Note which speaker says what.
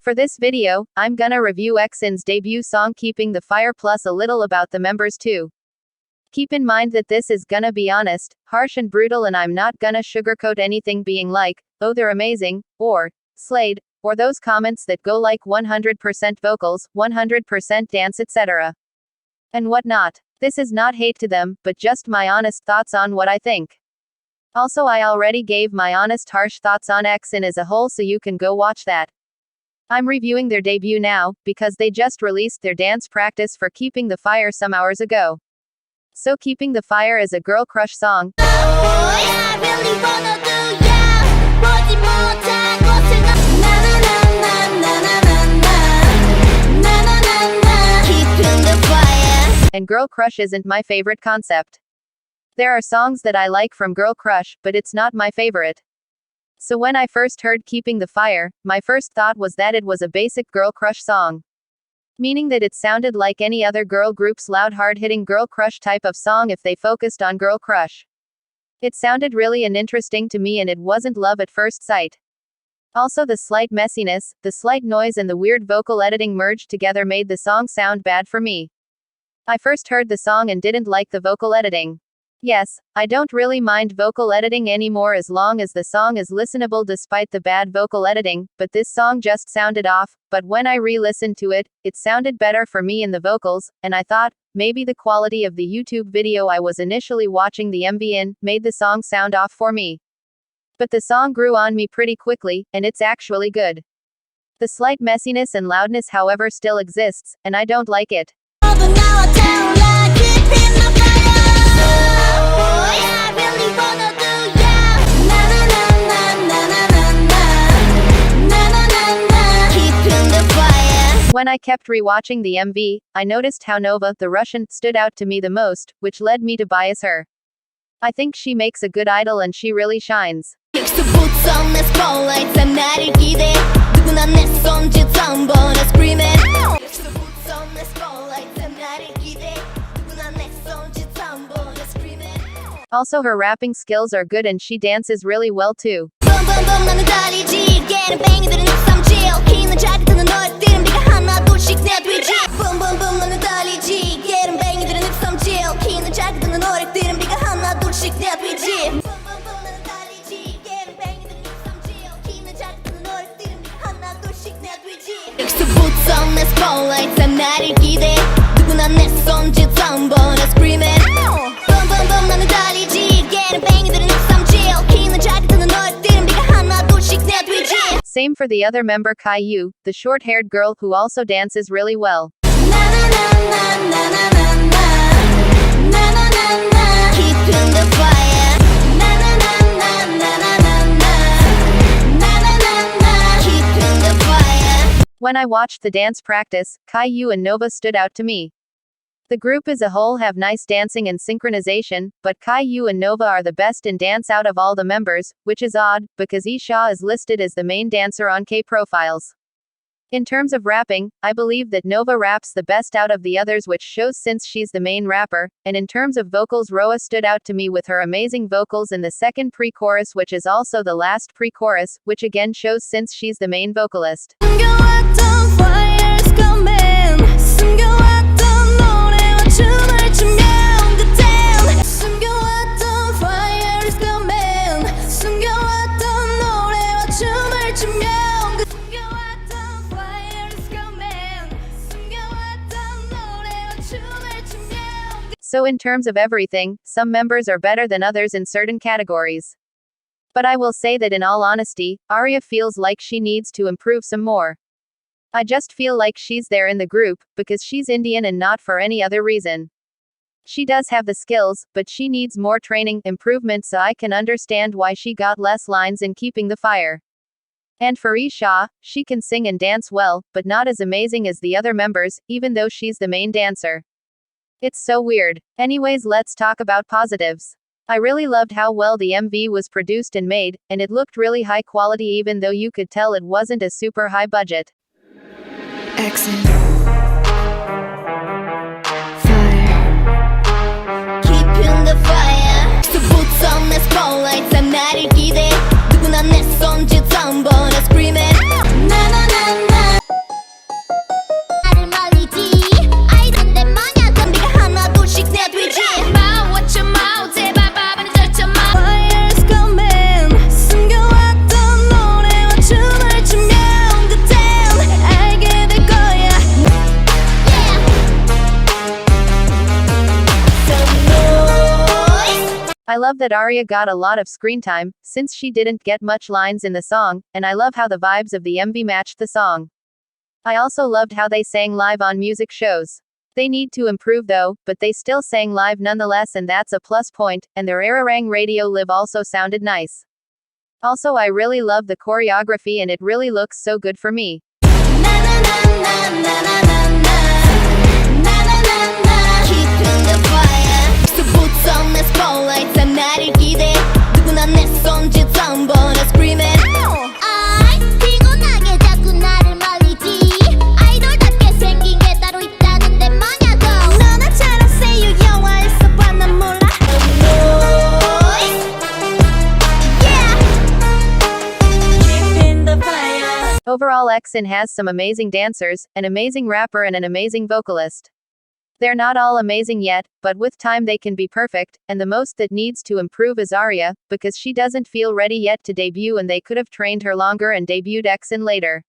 Speaker 1: For this video, I'm gonna review XN's debut song Keeping the Fire plus a little about the members too. Keep in mind that this is gonna be honest, harsh and brutal, and I'm not gonna sugarcoat anything being like, oh they're amazing, or slayed, or those comments that go like 100% vocals, 100% dance etc. and whatnot. This is not hate to them, but just my honest thoughts on what I think. Also, I already gave my honest harsh thoughts on XN as a whole, so you can go watch that. I'm reviewing their debut now, because they just released their dance practice for Keeping the Fire some hours ago. So Keeping the Fire is a girl crush song. And girl crush isn't my favorite concept. There are songs that I like from girl crush, but it's not my favorite. So when I first heard Keeping the Fire, my first thought was that it was a basic girl crush song. Meaning that it sounded like any other girl group's loud hard-hitting girl crush type of song if they focused on girl crush. It sounded really interesting to me, and it wasn't love at first sight. Also, the slight messiness, the slight noise, and the weird vocal editing merged together made the song sound bad for me. I first heard the song and didn't like the vocal editing. Yes, I don't really mind vocal editing anymore as long as the song is listenable despite the bad vocal editing, but this song just sounded off. But when I re-listened to it, it sounded better for me in the vocals, and I thought, maybe the quality of the YouTube video I was initially watching the MV in, made the song sound off for me. But the song grew on me pretty quickly, and it's actually good. The slight messiness and loudness however still exists, and I don't like it. When I kept rewatching the MV, I noticed how Nova, the Russian, stood out to me the most, which led me to bias her. I think she makes a good idol and she really shines. Also, her rapping skills are good and she dances really well too. Same for the other member Caillou, the short-haired girl who also dances really well. When I watched the dance practice, Caillou and Nova stood out to me. The group as a whole have nice dancing and synchronization, but Caillou and Nova are the best in dance out of all the members, which is odd, because Isha is listed as the main dancer on K-profiles. In terms of rapping, I believe that Nova raps the best out of the others, which shows since she's the main rapper, and in terms of vocals, Roa stood out to me with her amazing vocals in the second pre-chorus, which is also the last pre-chorus, which again shows since she's the main vocalist. So in terms of everything, some members are better than others in certain categories. But I will say that in all honesty, Arya feels like she needs to improve some more. I just feel like she's there in the group, because she's Indian and not for any other reason. She does have the skills, but she needs more training, improvement, so I can understand why she got less lines in Keeping the Fire. And for Isha, she can sing and dance well, but not as amazing as the other members, even though she's the main dancer. It's so weird. Anyways, let's talk about positives. I really loved how well the MV was produced and made, and it looked really high quality even though you could tell it wasn't a super high budget.
Speaker 2: XN Fire. Keeping the fire. So boots on the spotlights and 나를 기대 누구나 내 손짓 한번 screaming. 나나나나
Speaker 1: I love that Arya got a lot of screen time, since she didn't get much lines in the song, and I love how the vibes of the MV matched the song. I also loved how they sang live on music shows. They need to improve though, but they still sang live nonetheless, and that's a plus point, and their Ararang radio live also sounded nice. Also, I really love the choreography and it really looks so good for me. Overall, LetsKWOOK has some amazing dancers, an amazing rapper and an amazing vocalist. They're not all amazing yet, but with time they can be perfect, and the most that needs to improve is Arya, because she doesn't feel ready yet to debut and they could have trained her longer and debuted LetsKWOOK later.